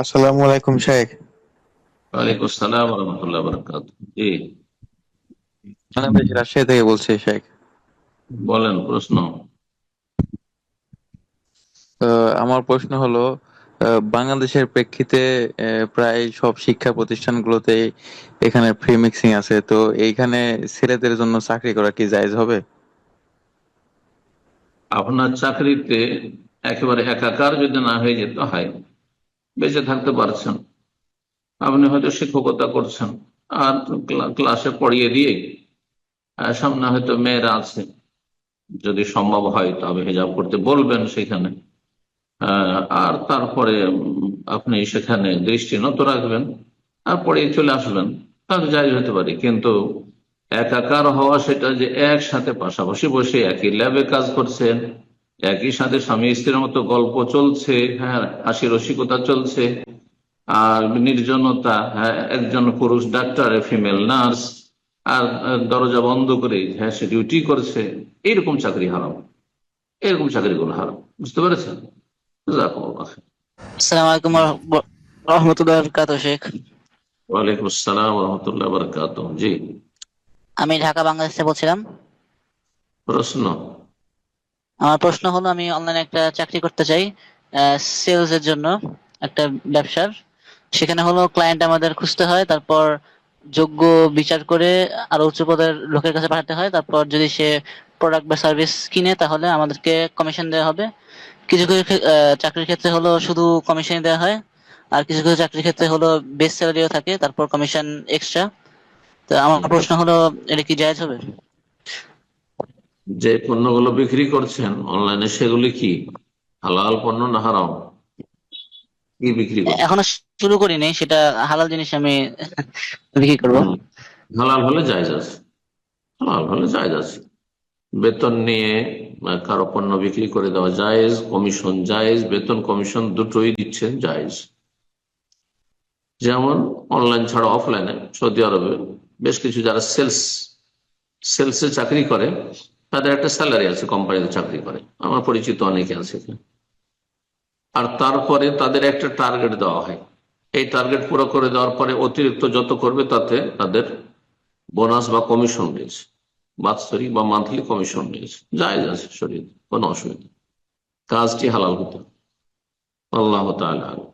আসসালামু আলাইকুম শেখ। ওয়ালাইকুম আসসালাম রহমতুল্লাহ বরকাত। জি, বাংলাদেশ রাজশাহী থেকে বলছি শেখ। বলেন প্রশ্ন। আমার প্রশ্ন হলো, বাংলাদেশের প্রেক্ষিতে প্রায় সব শিক্ষা প্রতিষ্ঠানগুলোতে এখানে ফ্রি মিক্সিং আছে, তো এইখানে ছেলেদের জন্য চাকরি করা কি জায়েজ হবে? আপনার চাকরিতে একেবারে একাকার যদি না হয়ে যেতে হয়, বেঁচে থাকতে পারছেন, আপনি হয়তো শিক্ষকতা করছেন, আর ক্লাসে পড়িয়ে দিয়ে সামনে হয়তো মেয়েরা আছে, যদি সম্ভব হয় তবে হিজাব করতে বলবেন সেখানে। আর তারপরে আপনি সেখানে দৃষ্টি নত রাখবেন আর পড়িয়ে চলে আসবেন, তাহলে যাই হতে পারে। কিন্তু একাকার হওয়া, সেটা যে একসাথে পাশাপাশি বসে একই ল্যাবে কাজ করছেন, একই সাথে স্বামী স্ত্রীর মতো গল্প চলছে, হ্যাঁ, হাসি রসিকতা চলছে, আর নির্জনতা, হ্যাঁ, একজন পুরুষ ডাক্তার, ফিমেল নার্স, আর দরজা বন্ধ করে হ্যাঁ সে ডিউটি করছে, এইরকম চাকরি হারাম। এরকম চাকরিগুলো হারাম, বুঝতে পেরেছেন? জাযাকুমুল্লাহ খাইর। আসসালামু আলাইকুম রহমতুল্লাহ বরকাতুহু শেখ। ওয়ালাইকুম আসসালাম রহমতুল্লাহ বরকাত। জি, আমি ঢাকা বাংলাদেশ থেকে বলছিলাম। প্রশ্ন। আমার প্রশ্ন হলো, আমি অনলাইনে একটা চাকরি করতে চাই, সেলস এর জন্য, একটা ব্যবসার। সেখানে হলো ক্লায়েন্ট আমাদের খুঁজতে হয়, তারপর যোগ্য বিচার করে আরো উচ্চ পদের লোকের কাছে পাঠাতে হয়। তারপর যদি সে প্রোডাক্ট বা সার্ভিস কিনে তাহলে আমাদেরকে কমিশন দেওয়া হবে। কিছু কিছু চাকরির ক্ষেত্রে হলো শুধু কমিশন দেওয়া হয়, আর কিছু কিছু চাকরির ক্ষেত্রে হলো বেস স্যালারিও থাকে, তারপর কমিশন এক্সট্রা। তো আমার প্রশ্ন হলো, এটা কি জায়েজ হবে? যে পণ্যগুলো বিক্রি করছেন অনলাইনে, সেগুলি কি হালাল পণ্য না হারাম? কি বিক্রি করছেন? এখনো শুরু করিনি, সেটা হালাল জিনিস আমি বিক্রি করব। হুম, হালাল হলে জায়েজ আছে। হালাল হলে জায়েজ আছে। বেতন নিয়ে কারো পণ্য বিক্রি করে দেওয়া জায়েজ, কমিশন জায়েজ, বেতন কমিশন দুটোই দিচ্ছেন জায়েজ। যেমন অনলাইন ছাড়া অফলাইনে সৌদি আরবে বেশ কিছু যারা সেলসে চাকরি করে, তাদের একটা স্যালারি আছে, কোম্পানিতে চাকরি করে, আমার পরিচিত অনেকে আছে এখানে। আর তারপরে তাদের একটা টার্গেট দেওয়া হয়, এই টার্গেট পুরো করে দেওয়ার পরে অতিরিক্ত যত করবে তাতে তাদের বোনাস বা কমিশন রয়েছে, বাৎসরিক বা মান্থলি কমিশন রয়েছে। জায়েজ আছে শরীয়তে, কোনো অসুবিধা নেই। কাজটি হালাল হতে হবে। আল্লাহ তাআলা আলাম।